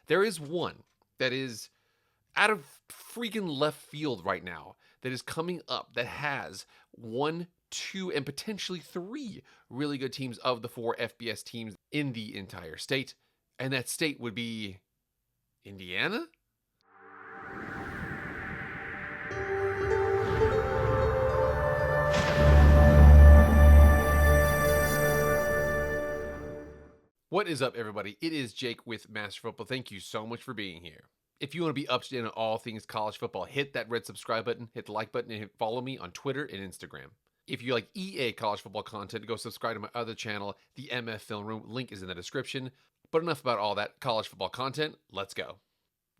There is one that is out of freaking left field right now that is coming up that has one, two, and potentially three really good teams of the four FBS teams in the entire state. And that state would be Indiana? What is up, everybody? It is Jake with Master Football. Thank you so much for being here. If you want to be up to date on all things college football, hit that red subscribe button, hit the like button, and follow me on Twitter and Instagram. If you like EA college football content, go subscribe to my other channel, the MF Film Room. Link is in the description. But enough about all that college football content. Let's go.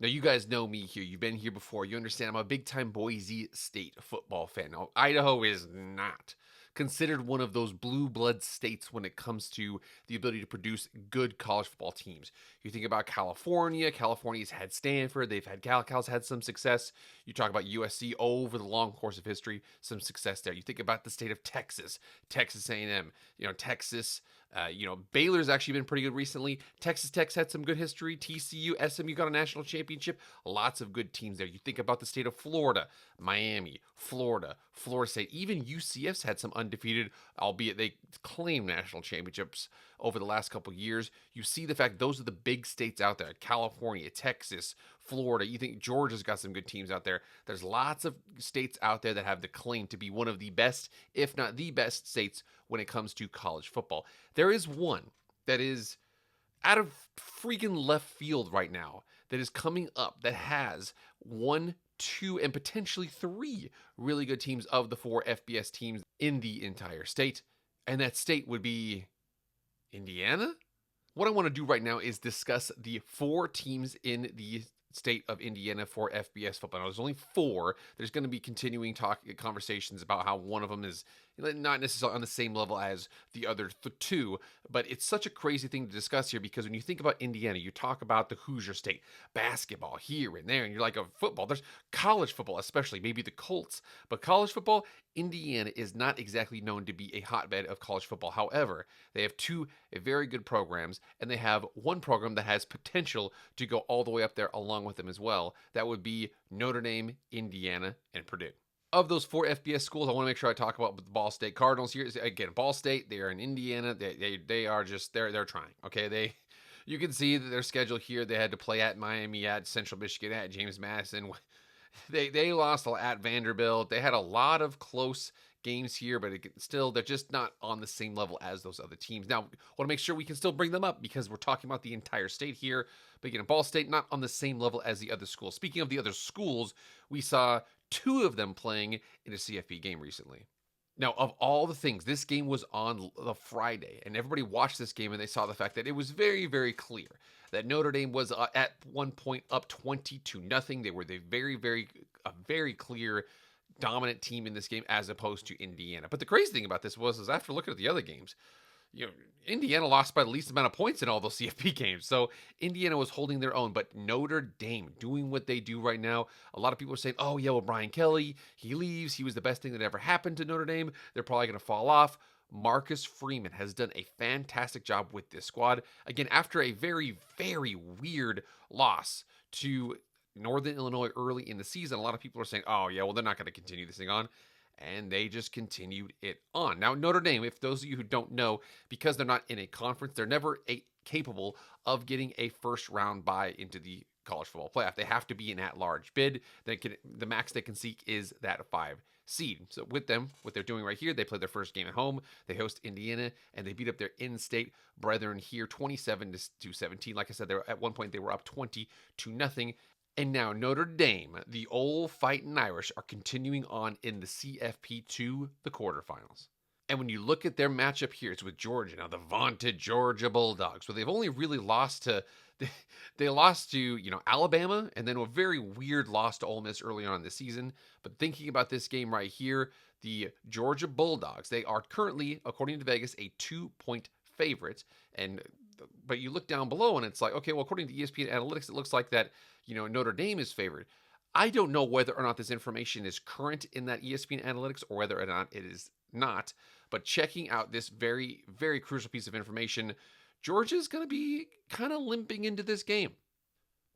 Now, you guys know me here. You've been here before. You understand I'm a big-time Boise State football fan. Now, Idaho is not considered one of those blue blood states when it comes to the ability to produce good college football teams. You think about California. California's had Stanford. They've had Cal's had some success. You talk about USC over the long course of history, some success there. You think about the state of Texas, Texas A&M, Texas. Baylor's actually been pretty good recently. Texas Tech's had some good history. TCU, SMU got a national championship. Lots of good teams there. You think about the state of Florida, Miami, Florida State. Even UCF's had some undefeated, albeit they claim national championships over the last couple years. You see the fact those are the big states out there. California, Texas, Florida. You think Georgia's got some good teams out there. There's lots of states out there that have the claim to be one of the best, if not the best states when it comes to college football. There is one that is out of freaking left field right now that is coming up that has one, two, and potentially three really good teams of the four FBS teams in the entire state. And that state would be Indiana? What I want to do right now is discuss the four teams in the state of Indiana for FBS football. Now, there's only four. There's going to be continuing conversations about how one of them is not necessarily on the same level as the other two, but it's such a crazy thing to discuss here because when you think about Indiana, you talk about the Hoosier State basketball here and there, and you're like, oh, football. There's college football, especially maybe the Colts, but college football, Indiana is not exactly known to be a hotbed of college football. However, they have two very good programs, and they have one program that has potential to go all the way up there along with them as well. That would be Notre Dame, Indiana, and Purdue. Of those four FBS schools, I want to make sure I talk about the Ball State Cardinals here. Again, Ball State, they are in Indiana. They are just they're trying. Okay, you can see that their schedule here. They had to play at Miami, at Central Michigan, at James Madison. They lost at Vanderbilt. They had a lot of close games here, but still, they're just not on the same level as those other teams. Now, I want to make sure we can still bring them up because we're talking about the entire state here. But again, Ball State, not on the same level as the other schools. Speaking of the other schools, we saw two of them playing in a CFB game recently. Now, of all the things, this game was on the Friday, and everybody watched this game, and they saw the fact that it was very, very clear that Notre Dame was at one point up 20-0. They were a very clear dominant team in this game as opposed to Indiana. But the crazy thing about this is after looking at the other games, Indiana lost by the least amount of points in all those CFP games. So Indiana was holding their own, but Notre Dame doing what they do right now. A lot of people are saying, oh yeah, well, Brian Kelly, he leaves. He was the best thing that ever happened to Notre Dame. They're probably going to fall off. Marcus Freeman has done a fantastic job with this squad. Again, after a very, very weird loss to Northern Illinois early in the season, a lot of people are saying, oh yeah, well, they're not going to continue this thing on. And they just continued it on. Now, Notre Dame, if those of you who don't know, because they're not in a conference, they're never capable of getting a first round bye into the college football playoff. They have to be an at-large bid. The max they can seek is that 5 seed. So with them, what they're doing right here, they play their first game at home. They host Indiana, and they beat up their in-state brethren here 27-17. Like I said, at one point they were up 20-0. And now Notre Dame, the old fighting Irish, are continuing on in the CFP to the quarterfinals. And when you look at their matchup here, it's with Georgia. Now, the vaunted Georgia Bulldogs. So they've only really lost to, they lost to, Alabama, and then a very weird loss to Ole Miss early on in the season. But thinking about this game right here, the Georgia Bulldogs, they are currently, according to Vegas, a 2-point favorite. But you look down below and it's like, okay, well, according to ESPN Analytics, it looks like that, Notre Dame is favored. I don't know whether or not this information is current in that ESPN Analytics or whether or not it is not. But checking out this very, very crucial piece of information, Georgia's going to be kind of limping into this game.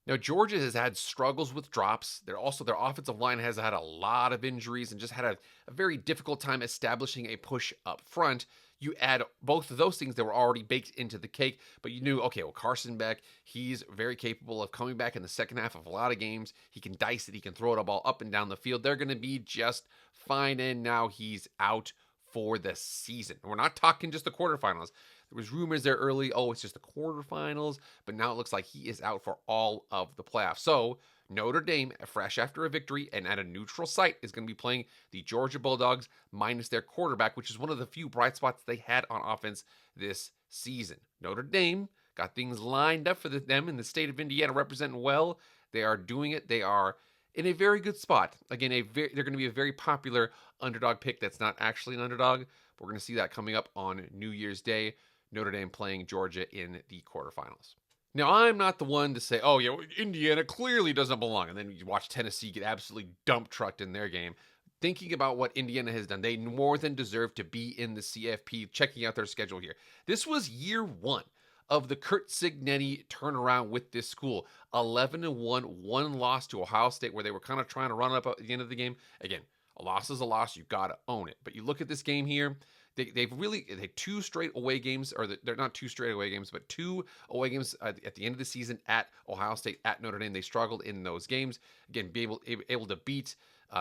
Now, Georgia has had struggles with drops. Their offensive line has had a lot of injuries and just had a very difficult time establishing a push up front. You add both of those things that were already baked into the cake, but you knew, okay, well, Carson Beck, he's very capable of coming back in the second half of a lot of games. He can dice it, he can throw it a ball up and down the field. They're going to be just fine, and now he's out for the season. We're not talking just the quarterfinals. There was rumors there early, oh, it's just the quarterfinals, but now it looks like he is out for all of the playoffs. So Notre Dame, fresh after a victory and at a neutral site, is going to be playing the Georgia Bulldogs minus their quarterback, which is one of the few bright spots they had on offense this season. Notre Dame got things lined up for them in the state of Indiana, representing well. They are doing it. They are in a very good spot. Again, they're going to be a very popular underdog pick that's not actually an underdog. But we're going to see that coming up on New Year's Day. Notre Dame playing Georgia in the quarterfinals. Now, I'm not the one to say, oh, yeah, Indiana clearly doesn't belong. And then you watch Tennessee get absolutely dump trucked in their game. Thinking about what Indiana has done, they more than deserve to be in the CFP, checking out their schedule here. This was year one of the Curt Cignetti turnaround with this school. 11-1, one loss to Ohio State, where they were kind of trying to run up at the end of the game. Again, a loss is a loss. You've got to own it. But you look at this game here, they had two straight away games, or they're not two straight away games, but two away games at the end of the season at Ohio State, at Notre Dame. They struggled in those games. Again, able to beat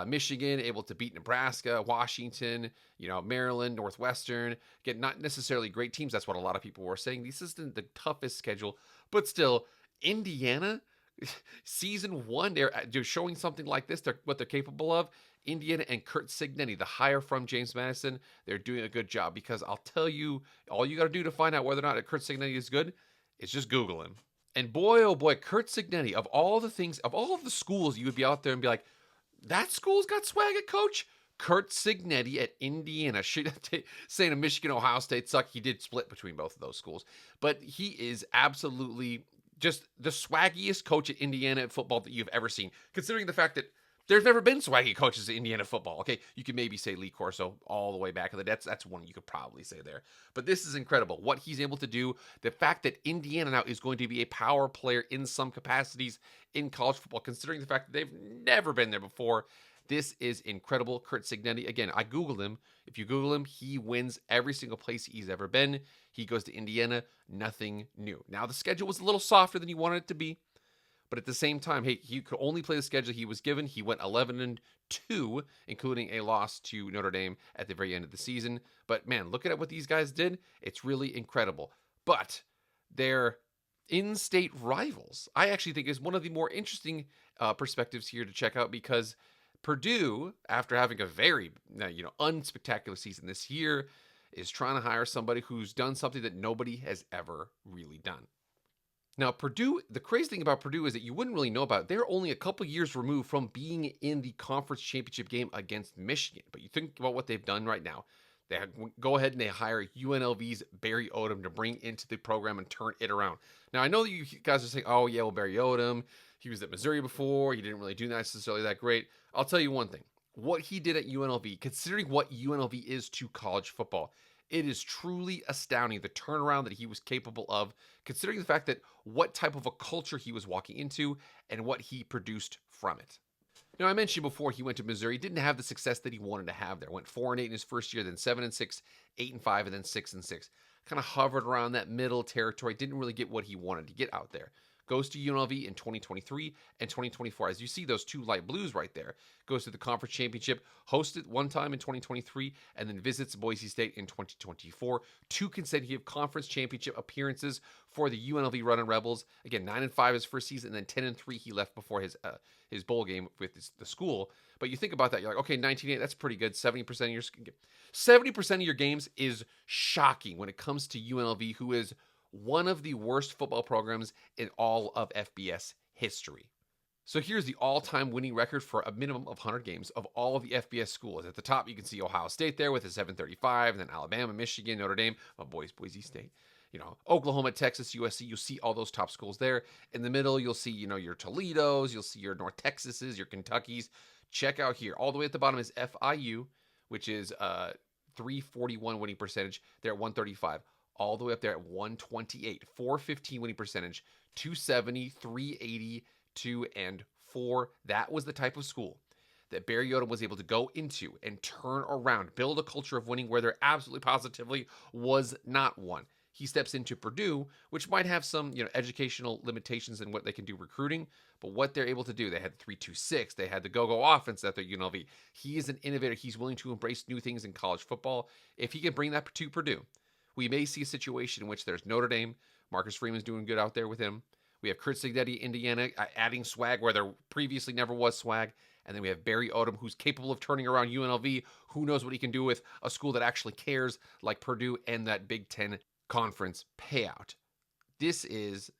Michigan, able to beat Nebraska, Washington, Maryland, Northwestern. Again, not necessarily great teams. That's what a lot of people were saying. This isn't the toughest schedule, but still, Indiana, season one, they're showing something like this. What they're capable of. Indiana and Curt Cignetti, the hire from James Madison, they're doing a good job, because I'll tell you, all you got to do to find out whether or not Curt Cignetti is good is just Google him. And boy, oh boy, Curt Cignetti, of all the things, of all of the schools you would be out there and be like, that school's got swag at coach? Curt Cignetti at Indiana. Saying a Michigan, Ohio State suck. He did split between both of those schools. But he is absolutely just the swaggiest coach at Indiana football that you've ever seen, considering the fact that there's never been swaggy coaches in Indiana football. Okay, you can maybe say Lee Corso all the way back in the day. That's one you could probably say there. But this is incredible. What he's able to do, the fact that Indiana now is going to be a power player in some capacities in college football, considering the fact that they've never been there before. This is incredible. Curt Cignetti, again, I Googled him. If you Google him, he wins every single place he's ever been. He goes to Indiana, nothing new. Now, the schedule was a little softer than he wanted it to be. But at the same time, hey, he could only play the schedule he was given. He went 11-2, including a loss to Notre Dame at the very end of the season. But man, look at what these guys did. It's really incredible. But they're in-state rivals, I actually think, is one of the more interesting perspectives here to check out, because Purdue, after having a very unspectacular season this year, is trying to hire somebody who's done something that nobody has ever really done. Now, Purdue, the crazy thing about Purdue is that you wouldn't really know about it. They're only a couple years removed from being in the conference championship game against Michigan. But you think about what they've done right now. They go ahead and they hire UNLV's Barry Odom to bring into the program and turn it around. Now, I know that you guys are saying, oh, yeah, well, Barry Odom, he was at Missouri before. He didn't really do necessarily that great. I'll tell you one thing. What he did at UNLV, considering what UNLV is to college football, it is truly astounding, the turnaround that he was capable of, considering the fact that what type of a culture he was walking into and what he produced from it. Now, I mentioned before he went to Missouri, didn't have the success that he wanted to have there. Went 4-8 in his first year, then 7-6, 8-5, and then 6-6. Kind of hovered around that middle territory, didn't really get what he wanted to get out there. Goes to UNLV in 2023 and 2024. As you see those two light blues right there. Goes to the conference championship, hosted one time in 2023, and then visits Boise State in 2024. 2 consecutive conference championship appearances for the UNLV Runnin' Rebels. Again, 9-5 his first season, and then 10-3 he left before his bowl game with the school. But you think about that, you're like, okay, 19-8, that's pretty good. 70% of your games is shocking when it comes to UNLV, who is one of the worst football programs in all of FBS history. So here's the all-time winning record for a minimum of 100 games of all of the FBS schools. At the top, you can see Ohio State there with a 735, and then Alabama, Michigan, Notre Dame, Boise State, Oklahoma, Texas, USC. You'll see all those top schools there. In the middle, you'll see, your Toledos, you'll see your North Texases, your Kentuckys. Check out here. All the way at the bottom is FIU, which is 341 winning percentage. They're at 135. All the way up there at 128, 415 winning percentage 270, 380, 2 and 4. That was the type of school that Barry Odom was able to go into and turn around, build a culture of winning where there absolutely positively was not one. He steps into Purdue, which might have some, educational limitations in what they can do recruiting, but what they're able to do, they had 3-2-6, they had the go-go offense at their UNLV. He is an innovator. He's willing to embrace new things in college football. If he can bring that to Purdue, we may see a situation in which there's Notre Dame. Marcus Freeman's doing good out there with him. We have Kurt Cignetti, Indiana, adding swag where there previously never was swag. And then we have Barry Odom, who's capable of turning around UNLV. Who knows what he can do with a school that actually cares, like Purdue and that Big Ten conference payout. This is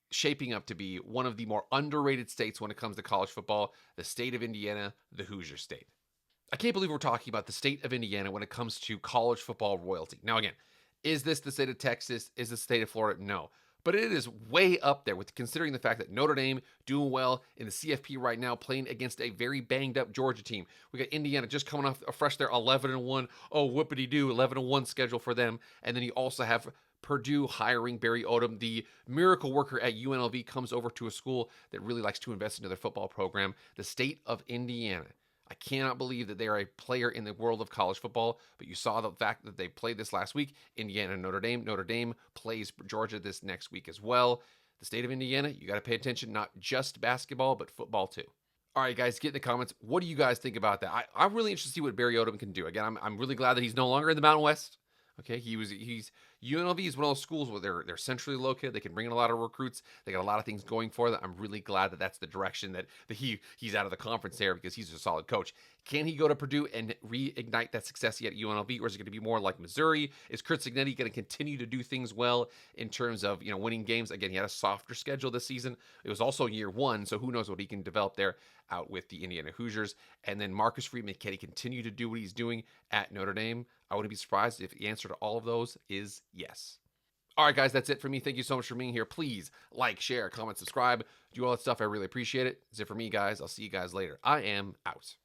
shaping up to be one of the more underrated states when it comes to college football, the state of Indiana, the Hoosier State. I can't believe we're talking about the state of Indiana when it comes to college football royalty. Now, again, is this the state of Texas? Is the state of Florida? No. But it is way up there with considering the fact that Notre Dame doing well in the CFP right now, playing against a very banged up Georgia team. We got Indiana just coming off fresh there, 11-1. Oh, whoopity-doo, 11-1 schedule for them. And then you also have Purdue hiring Barry Odom. The miracle worker at UNLV comes over to a school that really likes to invest into their football program. The state of Indiana. I cannot believe that they are a player in the world of college football, but you saw the fact that they played this last week. Indiana and Notre Dame. Notre Dame plays Georgia this next week as well. The state of Indiana, you got to pay attention, not just basketball, but football too. All right, guys, get in the comments. What do you guys think about that? I'm really interested to see what Barry Odom can do. Again, I'm really glad that he's no longer in the Mountain West. Okay, he's UNLV is one of those schools where they're centrally located. They can bring in a lot of recruits. They got a lot of things going for them. I'm really glad that that's the direction that he's out of the conference there because he's a solid coach. Can he go to Purdue and reignite that success he had at UNLV, or is it going to be more like Missouri? Is Kurt Cignetti going to continue to do things well in terms of winning games? Again, he had a softer schedule this season. It was also year one, so who knows what he can develop there out with the Indiana Hoosiers. And then Marcus Freeman, can he continue to do what he's doing at Notre Dame? I wouldn't be surprised if the answer to all of those is yes. All right, guys, that's it for me. Thank you so much for being here. Please like, share, comment, subscribe, do all that stuff. I really appreciate it. That's it for me, guys. I'll see you guys later. I am out.